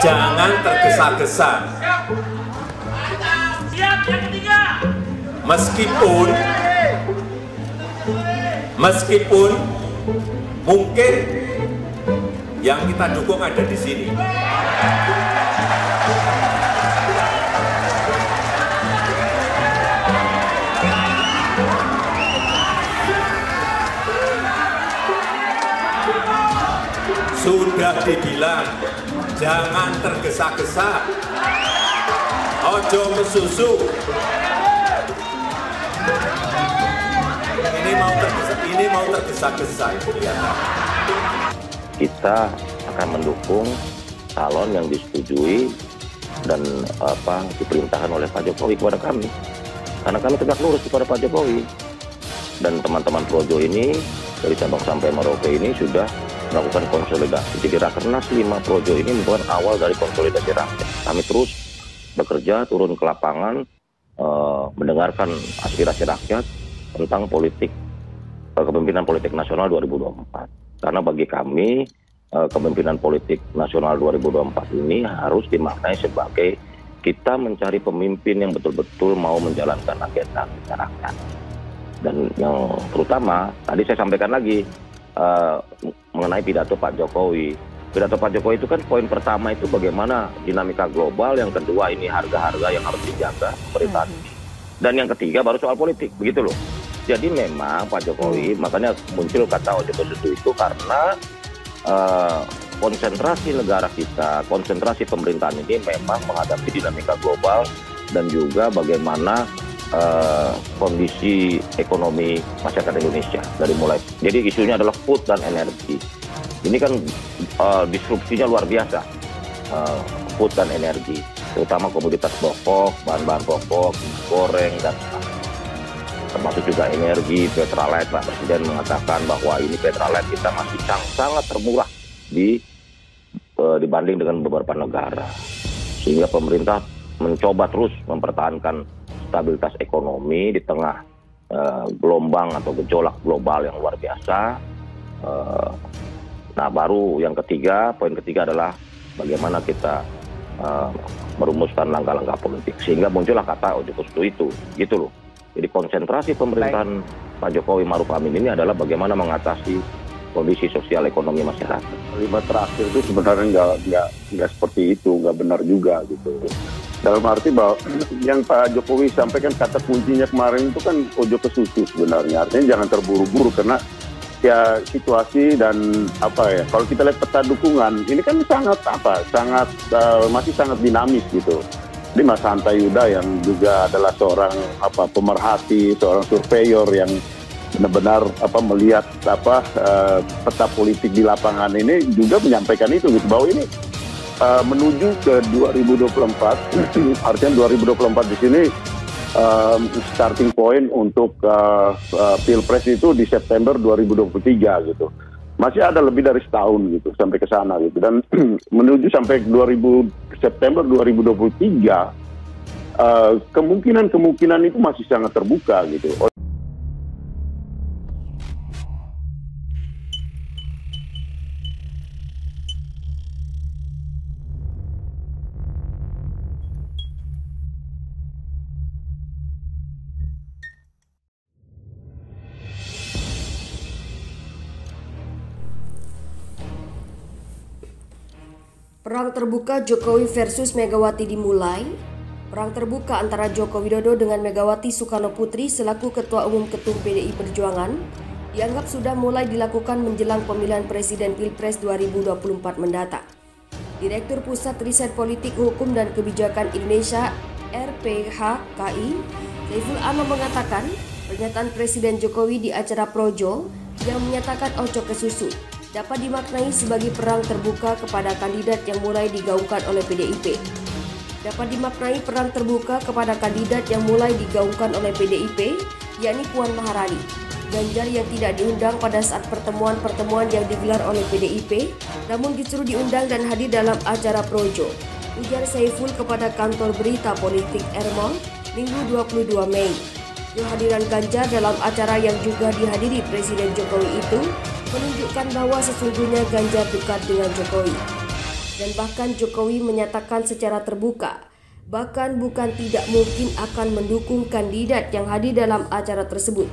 Jangan tergesa-gesa. Meskipun mungkin yang kita dukung ada di sini. Sudah dibilang, jangan tergesa-gesa, ojo mesusu. Ini mau tergesa-gesa itu kelihatan. Kita akan mendukung calon yang disetujui dan diperintahkan oleh Pak Jokowi kepada kami. Karena kami tegak lurus kepada Pak Jokowi. Dan teman-teman Projo ini dari Sabang sampai Merauke ini sudah melakukan konsolidasi. Jadi Rakernas 5 Projo ini merupakan awal dari konsolidasi rakyat. Kami terus bekerja, turun ke lapangan, mendengarkan aspirasi rakyat tentang kepemimpinan politik nasional 2024. Karena bagi kami, kepemimpinan politik nasional 2024 ini harus dimaknai sebagai kita mencari pemimpin yang betul-betul mau menjalankan agenda masyarakat. Dan yang terutama, tadi saya sampaikan lagi, mengenai pidato Pak Jokowi. Pidato Pak Jokowi itu kan poin pertama itu bagaimana dinamika global, yang kedua ini harga-harga yang harus dijaga pemerintahan ini. Dan yang ketiga baru soal politik, begitu loh. Jadi memang Pak Jokowi, makanya muncul kata ojo kesusu itu karena konsentrasi negara kita, konsentrasi pemerintahan ini memang menghadapi dinamika global dan juga bagaimana kondisi ekonomi masyarakat Indonesia dari mulai. Jadi isunya adalah food dan energi. Ini kan disrupsinya luar biasa, food dan energi, terutama komoditas pokok, bahan-bahan pokok, goreng dan termasuk juga energi, Petralite. Pak Presiden mengatakan bahwa ini Petralite kita masih sangat termurah dibanding dengan beberapa negara. Sehingga pemerintah mencoba terus mempertahankan stabilitas ekonomi di tengah gelombang atau gejolak global yang luar biasa. Nah, baru yang ketiga, poin ketiga adalah bagaimana kita merumuskan langkah-langkah politik. Sehingga muncullah kata ojo kesusu itu, gitu loh. Jadi konsentrasi pemerintahan Pak Jokowi Maruf Amin ini adalah bagaimana mengatasi kondisi sosial ekonomi masyarakat. Kalimat terakhir itu sebenarnya nggak seperti itu, nggak benar juga gitu. Dalam arti bahwa yang Pak Jokowi sampaikan kata kuncinya kemarin itu kan ojo kesusu sebenarnya. Artinya jangan terburu-buru karena ya situasi dan kalau kita lihat peta dukungan ini kan masih sangat dinamis gitu. Jadi Mas Hanta Yuda yang juga adalah seorang pemerhati, seorang surveyor yang benar-benar melihat peta politik di lapangan ini juga menyampaikan itu gitu, bahwa ini menuju ke 2024 artinya 2024 di sini starting point untuk Pilpres itu di September 2023 gitu. Masih ada lebih dari setahun gitu sampai ke sana gitu, dan menuju sampai September 2023 kemungkinan itu masih sangat terbuka gitu. Perang terbuka Jokowi versus Megawati dimulai. Perang terbuka antara Joko Widodo dengan Megawati Soekarno Putri selaku Ketua Umum Ketum PDI Perjuangan dianggap sudah mulai dilakukan menjelang pemilihan Presiden Pilpres 2024 mendatang. Direktur Pusat Riset Politik Hukum dan Kebijakan Indonesia (RPHKI) Saiful Anam mengatakan pernyataan Presiden Jokowi di acara Projo yang menyatakan ojo kesusu dapat dimaknai sebagai perang terbuka kepada kandidat yang mulai digaungkan oleh PDIP. Dapat dimaknai perang terbuka kepada kandidat yang mulai digaungkan oleh PDIP, yakni Puan Maharani. Ganjar yang tidak diundang pada saat pertemuan-pertemuan yang digelar oleh PDIP, namun justru diundang dan hadir dalam acara Projo, ujar Saiful kepada kantor berita politik Ermol, Minggu 22 Mei. Kehadiran Ganjar dalam acara yang juga dihadiri Presiden Jokowi itu menunjukkan bahwa sesungguhnya Ganjar dekat dengan Jokowi. dan bahkan Jokowi menyatakan secara terbuka bahkan bukan tidak mungkin akan mendukung kandidat yang hadir dalam acara tersebut.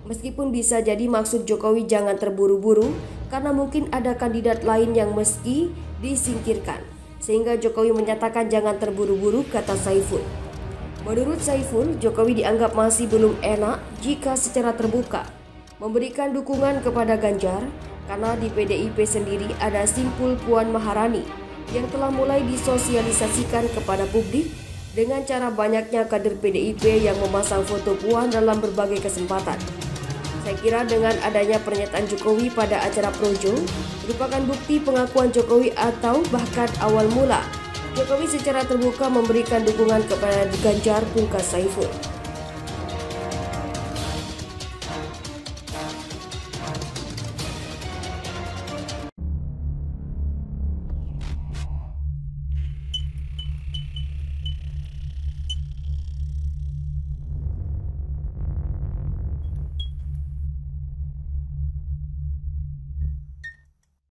Meskipun bisa jadi maksud Jokowi jangan terburu-buru karena mungkin ada kandidat lain yang meski disingkirkan. Sehingga Jokowi menyatakan jangan terburu-buru, kata Saiful. Menurut Saiful, Jokowi dianggap masih belum enak jika secara terbuka memberikan dukungan kepada Ganjar karena di PDIP sendiri ada simpul Puan Maharani yang telah mulai disosialisasikan kepada publik dengan cara banyaknya kader PDIP yang memasang foto Puan dalam berbagai kesempatan. Saya kira dengan adanya pernyataan Jokowi pada acara Projo merupakan bukti pengakuan Jokowi atau bahkan awal mula Jokowi secara terbuka memberikan dukungan kepada Ganjar, pungkas Saiful.